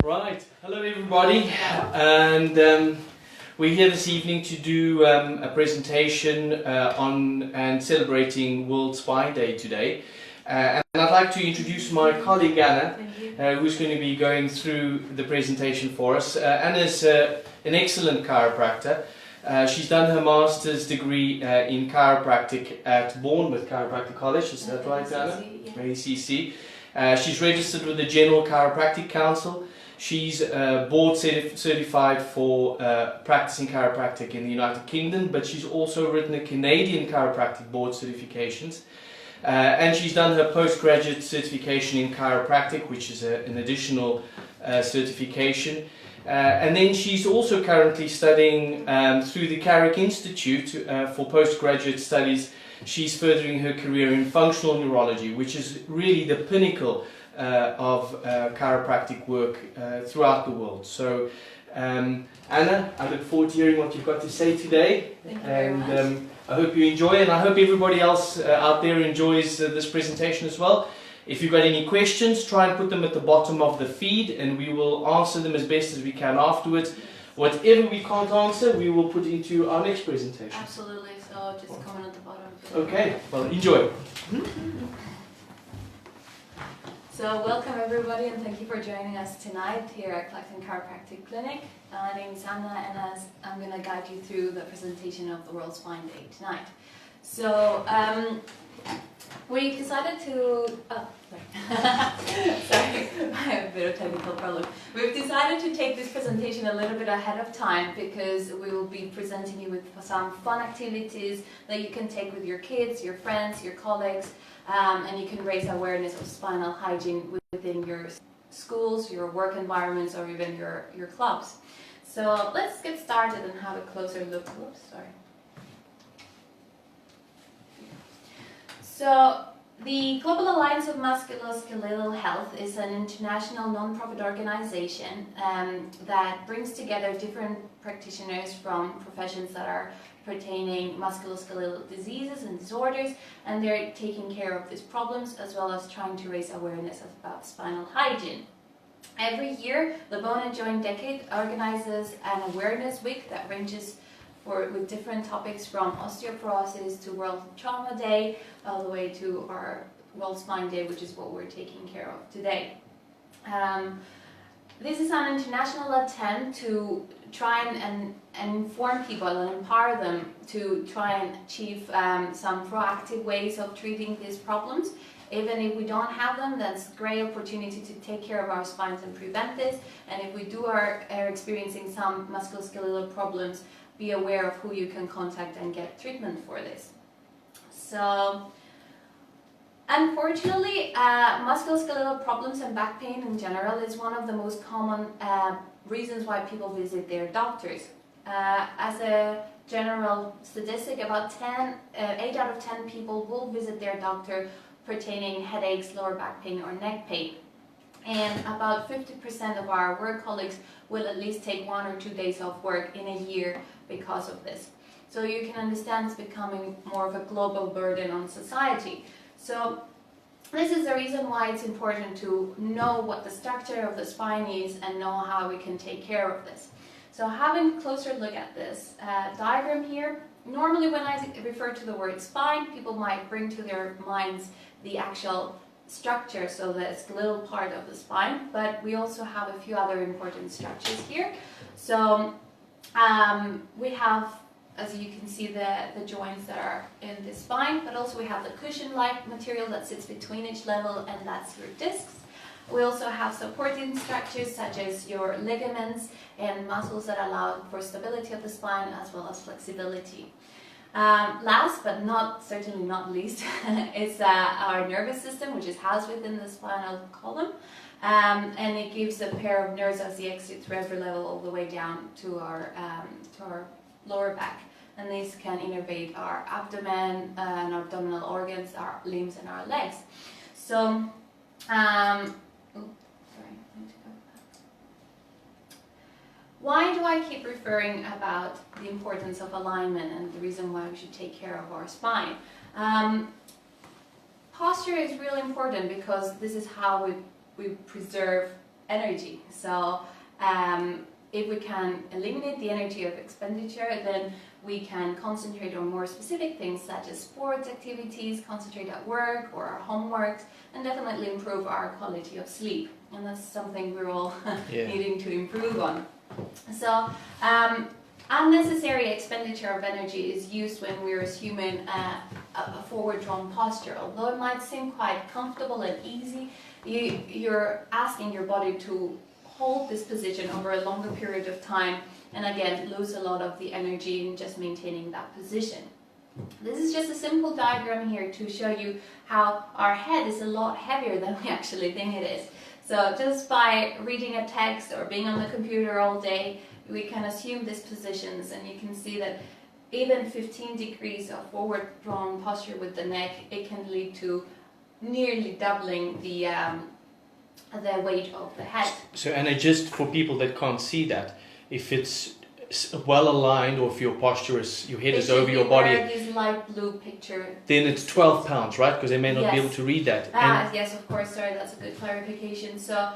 Right, hello everybody, and we're here this evening to do a presentation on and celebrating World Spine Day today. And I'd like to introduce my colleague Anna, who's going to be going through the presentation for us. Anna's an excellent chiropractor. She's done her master's degree in chiropractic at Bournemouth Chiropractic College, is that right, Anna? ACC. She's registered with the General Chiropractic Council. She's board certified for practicing chiropractic in the United Kingdom, but she's also written a Canadian chiropractic board certifications. And she's done her postgraduate certification in chiropractic, which is an additional certification. And then she's also currently studying through the Carrick Institute for postgraduate studies. She's furthering her career in functional neurology, which is really the pinnacle of chiropractic work throughout the world. So, Anna, I look forward to hearing what you've got to say today. Thank you very much. I hope you enjoy, and I hope everybody else out there enjoys this presentation as well. If you've got any questions, try and put them at the bottom of the feed, and we will answer them as best as we can afterwards. Whatever we can't answer, we will put into our next presentation. Absolutely, so just comment at the bottom. Okay, well, enjoy. So welcome everybody, and thank you for joining us tonight here at Clacton Chiropractic Clinic. My name is Anna, and I'm going to guide you through the presentation of the World Spine Day tonight. So we decided to... sorry, I have a bit of technical problem. We've decided to take this presentation a little bit ahead of time because we will be presenting you with some fun activities that you can take with your kids, your friends, your colleagues, and you can raise awareness of spinal hygiene within your schools, your work environments, or even your clubs. So let's get started and have a closer look. Whoops, sorry. So the Global Alliance of Musculoskeletal Health is an international non-profit organization that brings together different practitioners from professions that are pertaining musculoskeletal diseases and disorders, and they're taking care of these problems as well as trying to raise awareness about spinal hygiene. Every year, the Bone and Joint Decade organizes an awareness week that ranges with different topics from osteoporosis to World Trauma Day, all the way to our World Spine Day, which is what we're taking care of today. This is an international attempt to try and inform people and empower them to try and achieve some proactive ways of treating these problems. Even if we don't have them, that's a great opportunity to take care of our spines and prevent this. And if we are experiencing some musculoskeletal problems, be aware of who you can contact and get treatment for this. So, unfortunately, musculoskeletal problems and back pain in general is one of the most common reasons why people visit their doctors. As a general statistic, about 8 out of 10 people will visit their doctor pertaining headaches, lower back pain, or neck pain. And about 50% of our work colleagues will at least take 1 or 2 days off work in a year because of this. So you can understand it's becoming more of a global burden on society. So this is the reason why it's important to know what the structure of the spine is and know how we can take care of this. So having a closer look at this diagram here, normally when I refer to the word spine, people might bring to their minds the actual structure, so the skeletal part of the spine, but we also have a few other important structures here. So we have, as you can see, the joints that are in the spine, but also we have the cushion-like material that sits between each level, and that's your discs. We also have supporting structures such as your ligaments and muscles that allow for stability of the spine as well as flexibility. Last but certainly not least is our nervous system, which is housed within the spinal column, and it gives a pair of nerves as they exit through every level all the way down to our lower back, and these can innervate our abdomen and abdominal organs, our limbs, and our legs. So why do I keep referring about the importance of alignment and the reason why we should take care of our spine? Posture is really important because this is how we preserve energy. So if we can eliminate the energy of expenditure, then we can concentrate on more specific things such as sports activities, concentrate at work or our homework, and definitely improve our quality of sleep. And that's something we're all needing to improve on. So unnecessary expenditure of energy is used when we're assuming a forward-drawn posture. Although it might seem quite comfortable and easy, you're asking your body to hold this position over a longer period of time, and again lose a lot of the energy in just maintaining that position. This is just a simple diagram here to show you how our head is a lot heavier than we actually think it is. So just by reading a text or being on the computer all day, we can assume these positions, and you can see that even 15 degrees of forward drawn posture with the neck, it can lead to nearly doubling the weight of the head. So, Anna, just for people that can't see that, if it's well aligned, or if your posture is, your head is over your body, this light blue picture, then it's 12 pounds, right? Because they may not be able to read that. Yes, of course. Sorry, that's a good clarification. So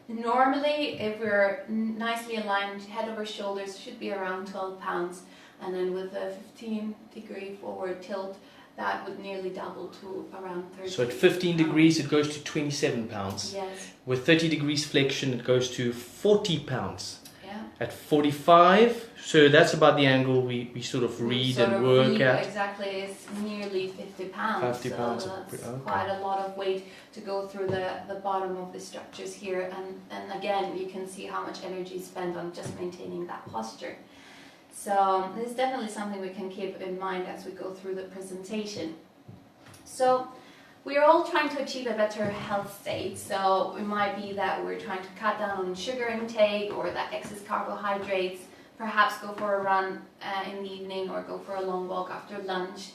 normally, if we're nicely aligned, head over shoulders should be around 12 pounds, and then with a 15-degree forward tilt, that would nearly double to around 30. So at 15 degrees, it goes to 27 pounds. Yes. With 30 degrees flexion, it goes to 40 pounds. Yeah. At 45, so that's about the angle we sort of read and work at. Exactly, it's nearly 50 pounds. 50 pounds. So that's quite a lot of weight to go through the bottom of the structures here. And again, you can see how much energy is spent on just maintaining that posture. So this is definitely something we can keep in mind as we go through the presentation. So we are all trying to achieve a better health state. So it might be that we're trying to cut down on sugar intake or that excess carbohydrates, perhaps go for a run in the evening or go for a long walk after lunch.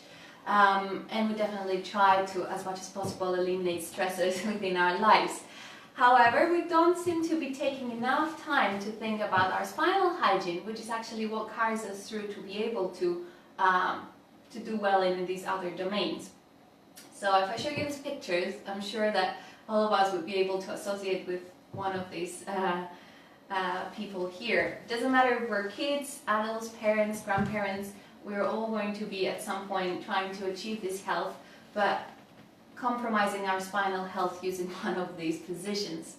And we definitely try to, as much as possible, eliminate stressors within our lives. However, we don't seem to be taking enough time to think about our spinal hygiene, which is actually what carries us through to be able to do well in these other domains. So if I show you these pictures, I'm sure that all of us would be able to associate with one of these people here. It doesn't matter if we're kids, adults, parents, grandparents, we're all going to be at some point trying to achieve this health, but compromising our spinal health using one of these positions.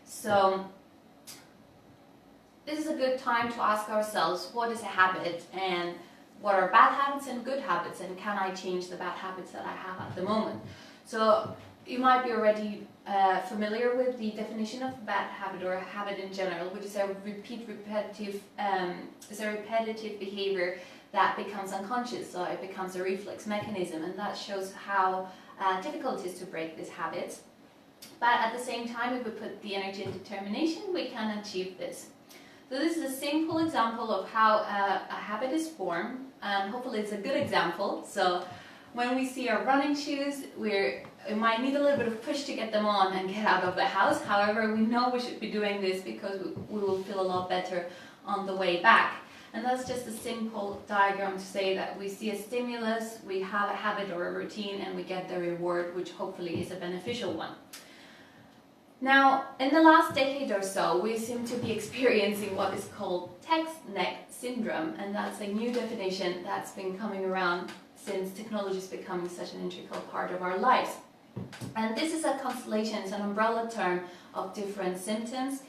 So this is a good time to ask ourselves, what is a habit, and what are bad habits and good habits, and can I change the bad habits that I have at the moment? So you might be already familiar with the definition of bad habit or a habit in general, which is a repetitive behavior that becomes unconscious, so it becomes a reflex mechanism, and that shows how difficult it is to break these habits. But at the same time, if we put the energy and determination, we can achieve this. So this is a simple example of how a habit is formed, and hopefully it's a good example. So when we see our running shoes, we might need a little bit of push to get them on and get out of the house. However, we know we should be doing this because we will feel a lot better on the way back. And that's just a simple diagram to say that we see a stimulus, we have a habit or a routine, and we get the reward, which hopefully is a beneficial one. Now, in the last decade or so, we seem to be experiencing what is called text neck syndrome, and that's a new definition that's been coming around since technology is becoming such an integral part of our lives. And this is a constellation, it's an umbrella term of different symptoms,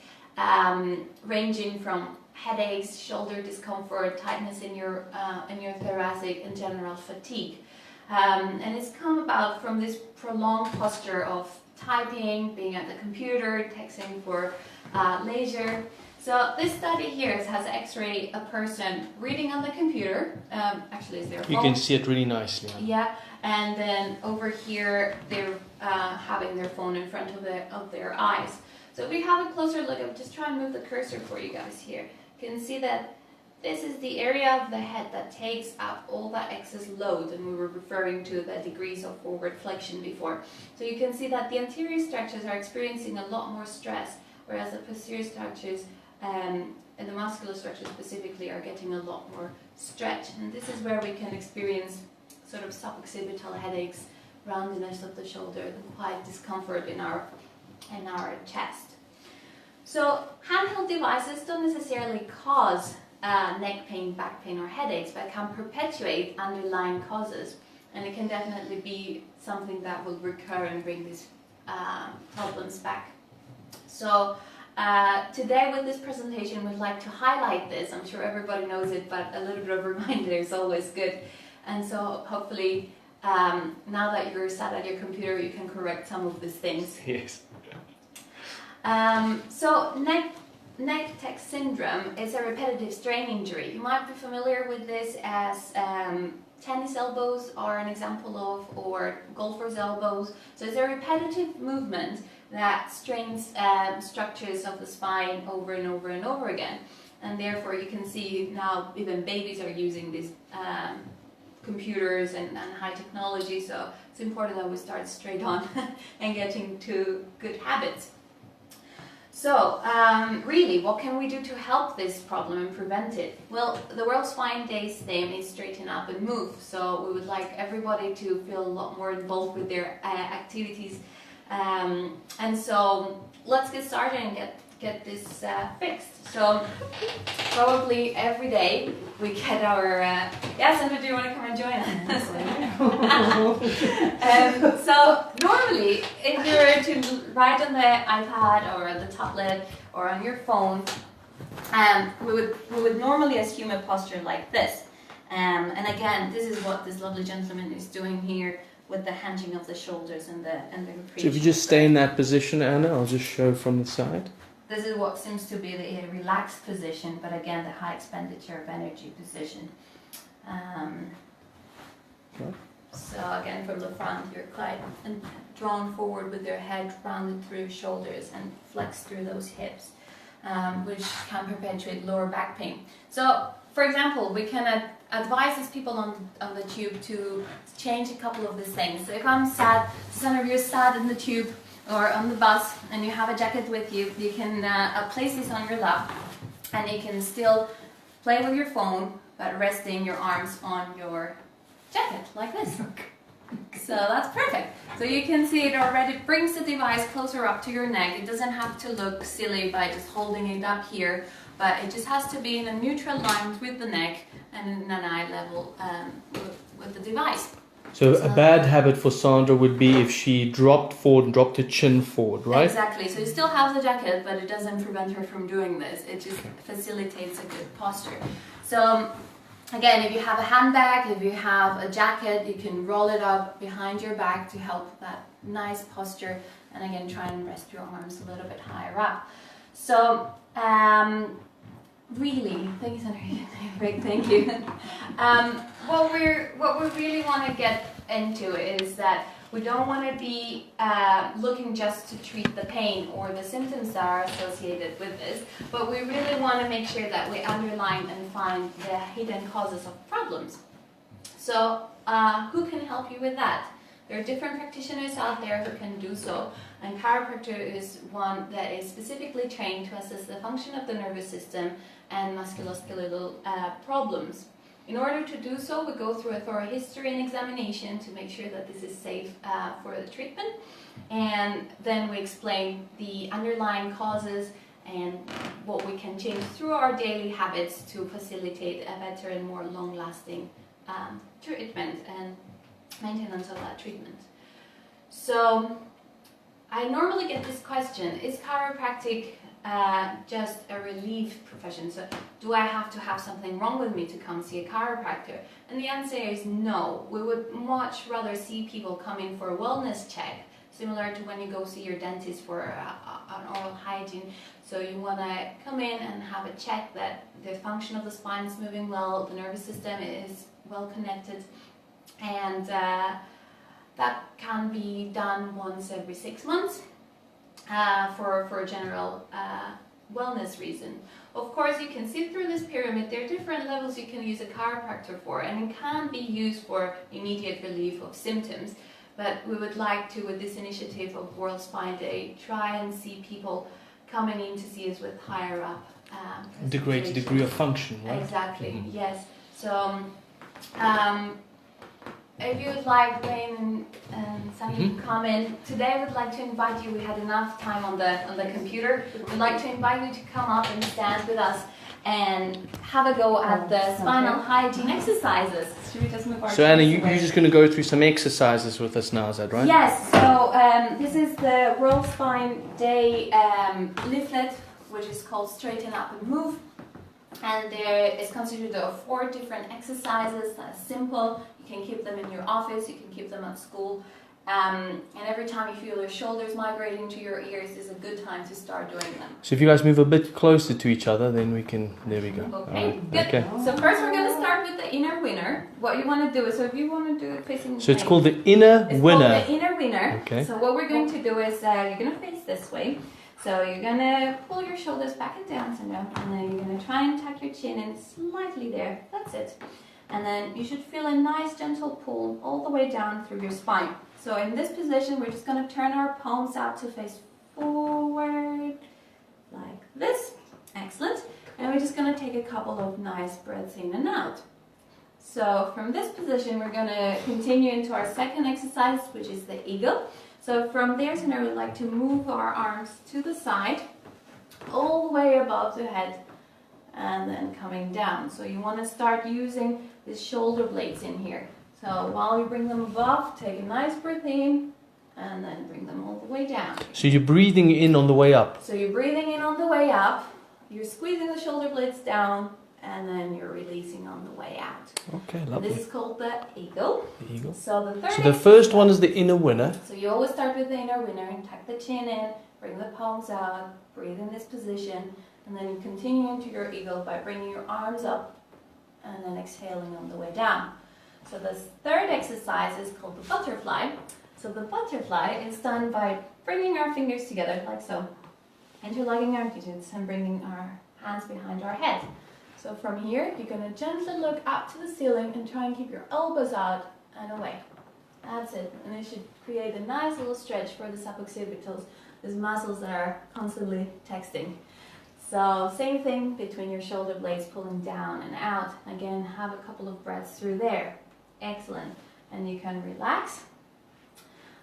ranging from headaches, shoulder discomfort, tightness in your thoracic, and general fatigue. And it's come about from this prolonged posture of typing, being at the computer, texting for leisure. So this study here has x-ray a person reading on the computer, actually it's their phone. You can see it really nicely. Yeah, and then over here they're having their phone in front of their eyes. So if we have a closer look, I'll just try and move the cursor for you guys here. You can see that this is the area of the head that takes up all that excess load, and we were referring to the degrees of forward flexion before. So you can see that the anterior structures are experiencing a lot more stress, whereas the posterior structures and the muscular structures specifically are getting a lot more stretch. And this is where we can experience sort of suboccipital headaches, roundness of the shoulder, and quite discomfort in our chest. So handheld devices don't necessarily cause neck pain, back pain or headaches, but can perpetuate underlying causes. And it can definitely be something that will recur and bring these problems back. So today with this presentation we'd like to highlight this. I'm sure everybody knows it, but a little bit of a reminder is always good. And so hopefully now that you're sat at your computer you can correct some of these things. Yes. So neck syndrome is a repetitive strain injury. You might be familiar with this as tennis elbows are an example of, or golfer's elbows. So it's a repetitive movement that strains structures of the spine over and over and over again. And therefore you can see now even babies are using these computers and high technology, so it's important that we start straight on and getting to good habits. So, really, what can we do to help this problem and prevent it? Well, the World Spine Day's theme is straighten up and move, so we would like everybody to feel a lot more involved with their activities. And so, let's get started and get this fixed. So, probably every day we get our... yeah, Sandra, do you want to come and join us? So normally, if you were to write on the iPad or the tablet or on your phone, we would normally assume a posture like this. And again, this is what this lovely gentleman is doing here with the hinging of the shoulders and the So if you just stay in that position, Anna, I'll just show from the side. This is what seems to be the relaxed position, but again, the high expenditure of energy position. Okay. So again, from the front, you're quite drawn forward with your head rounded through your shoulders and flex through those hips, which can perpetuate lower back pain. So, for example, we can advise these people on the tube to change a couple of these things. So if I'm sat, some of you are sat in the tube or on the bus and you have a jacket with you, you can place this on your lap and you can still play with your phone but resting your arms on your jacket like this. So that's perfect. So you can see it already brings the device closer up to your neck. It doesn't have to look silly by just holding it up here, but it just has to be in a neutral line with the neck and in an eye level with the device. So a bad habit for Sandra would be if she dropped forward and dropped her chin forward, right? Exactly. So you still have the jacket, but it doesn't prevent her from doing this. It just facilitates a good posture. So again, if you have a handbag, if you have a jacket, you can roll it up behind your back to help that nice posture. And again, try and rest your arms a little bit higher up. So really, thank you, Sandra. Thank you. What we really want to get into is that we don't want to be looking just to treat the pain or the symptoms that are associated with this, but we really want to make sure that we underline and find the hidden causes of problems. So who can help you with that? There are different practitioners out there who can do so, and chiropractor is one that is specifically trained to assess the function of the nervous system and musculoskeletal problems. In order to do so, we go through a thorough history and examination to make sure that this is safe for the treatment, and then we explain the underlying causes and what we can change through our daily habits to facilitate a better and more long-lasting treatment and maintenance of that treatment. So I normally get this question, is chiropractic just a relief profession? So do I have to have something wrong with me to come see a chiropractor? And the answer is no. We would much rather see people come in for a wellness check, similar to when you go see your dentist for an oral hygiene. So you want to come in and have a check that the function of the spine is moving well, the nervous system is well connected, and that can be done once every 6 months. For a general wellness reason. Of course, you can see through this pyramid, there are different levels you can use a chiropractor for, and it can be used for immediate relief of symptoms. But we would like to, with this initiative of World Spine Day, try and see people coming in to see us with higher up Greater degree of function, right? Exactly, yes. So if you would like Wayne and Sunny to come in, today I would like to invite you, we had enough time on the computer, we'd like to invite you to come up and stand with us and have a go at the spinal hygiene exercises. Should we just move our So Anna, chairs you're away? just going to go through some exercises with us now, is that right? Yes, so this is the World Spine Day leaflet, which is called Straighten Up and Move. And there is constituted of 4 different exercises that are simple. You can keep them in your office, you can keep them at school. And every time you feel your shoulders migrating to your ears is a good time to start doing them. So if you guys move a bit closer to each other, then we can, there we go. Okay, Alright, good. okay. So first we're going to start with the inner winner. What you want to do is, so if you want to do it facing So it's way, called the inner it's winner. called the inner winner. Okay. So what we're going to do is you're going to face this way. So you're going to pull your shoulders back and down, Sandra, and then you're going to try and tuck your chin in slightly there. That's it. And then you should feel a nice gentle pull all the way down through your spine. So in this position, we're just going to turn our palms out to face forward like this. Excellent. And we're just going to take a couple of nice breaths in and out. So from this position, we're going to continue into our second exercise, which is the eagle. So from there, Sandra, we'd like to move our arms to the side, all the way above the head, and then coming down. So you want to start using the shoulder blades in here. So while you bring them above, take a nice breath in, and then bring them all the way down. So you're breathing in on the way up. So you're breathing in on the way up, you're squeezing the shoulder blades down, and then you're releasing on the way out. Okay, This lovely. is called the eagle. The eagle. So the third So the first one is the inner winner. So you always start with the inner winner and tuck the chin in, bring the palms out, breathe in this position, and then you continue into your eagle by bringing your arms up and then exhaling on the way down. So this third exercise is called the butterfly. So the butterfly is done by bringing our fingers together like so, interlocking our digits and bringing our hands behind our head. So from here, you're going to gently look up to the ceiling and try and keep your elbows out and away. That's it. And it should create a nice little stretch for the suboccipitals, these muscles that are constantly texting. So same thing between your shoulder blades, pulling down and out. Again, have a couple of breaths through there. Excellent. And you can relax.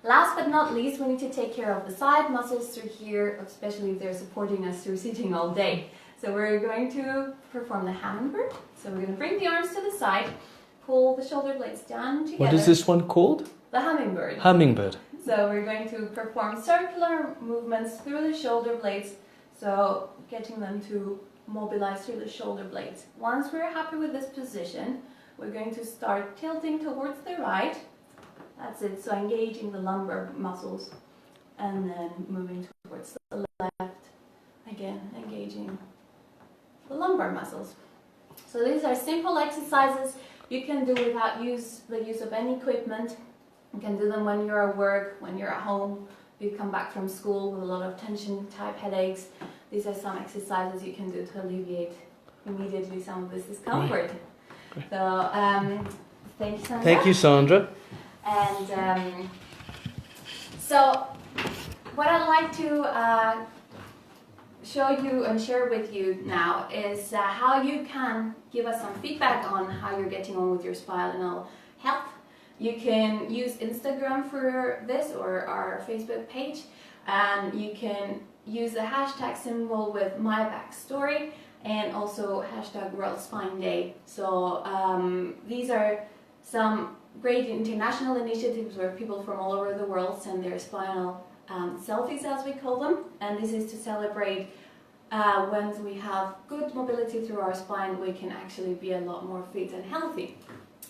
Last but not least, we need to take care of the side muscles through here, especially if they're supporting us through sitting all day. So we're going to perform the hummingbird. So we're going to bring the arms to the side, pull the shoulder blades down together. What is this one called? The hummingbird. Hummingbird. So we're going to perform circular movements through the shoulder blades, so getting them to mobilize through the shoulder blades. Once we're happy with this position, we're going to start tilting towards the right. That's it, so engaging the lumbar muscles and then moving towards the left. Again, engaging the lumbar muscles. So these are simple exercises you can do without the use of any equipment. You can do them when you're at work, when you're at home, you come back from school with a lot of tension type headaches. These are some exercises you can do to alleviate immediately some of this discomfort. Great. So thank you, Sandra. Thank you, Sandra. And so what I'd like to show you and share with you now is how you can give us some feedback on how you're getting on with your spinal health. You can use Instagram for this or our Facebook page, and you can use the hashtag symbol with my backstory and also hashtag World Spine Day. So these are some great international initiatives where people from all over the world send their spinal selfies, as we call them, and this is to celebrate when we have good mobility through our spine, we can actually be a lot more fit and healthy.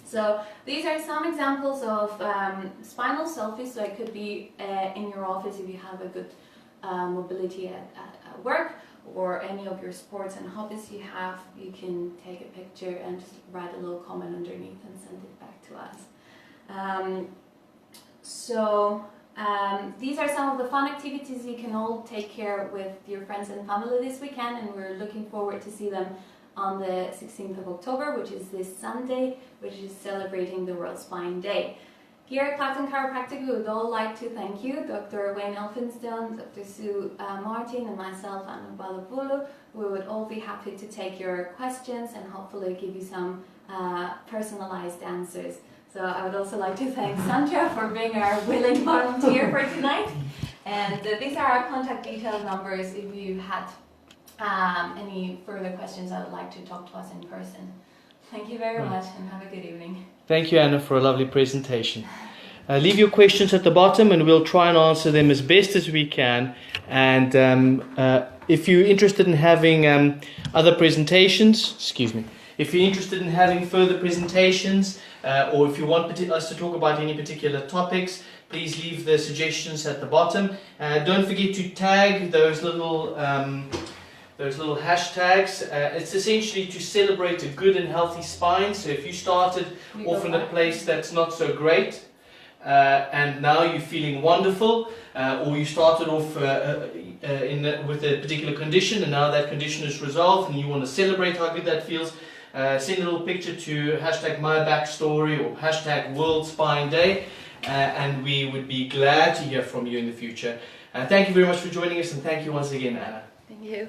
So these are some examples of spinal selfies. So it could be in your office if you have a good mobility at work, or any of your sports and hobbies you have. You can take a picture and just write a little comment underneath and send it back to us. These are some of the fun activities you can all take care with your friends and family this weekend, and we're looking forward to see them on the 16th of October, which is this Sunday, which is celebrating the World Spine Day. Here at Clacton Chiropractic, we would all like to thank you, Dr. Wayne Elphinstone, Dr. Sue Martin, and myself, Anna Balabulu. We would all be happy to take your questions and hopefully give you some personalized answers. So I would also like to thank Sandra for being our willing volunteer for tonight. And these are our contact detail numbers if you had any further questions I would like to talk to us in person. Thank you very much and have a good evening. Thank you, Anna, for a lovely presentation. Leave your questions at the bottom and we'll try and answer them as best as we can. And if you're interested in having other presentations, if you're interested in having further presentations or if you want us to talk about any particular topics, please leave the suggestions at the bottom. Don't forget to tag those little hashtags. It's essentially to celebrate a good and healthy spine. So if you started off in a place that's not so great, and now you're feeling wonderful, or you started off with a particular condition and now that condition is resolved and you want to celebrate how good that feels, send a little picture to hashtag #mybackstory or hashtag World Spine Day, and we would be glad to hear from you in the future. Thank you very much for joining us, and thank you once again, Anna. Thank you.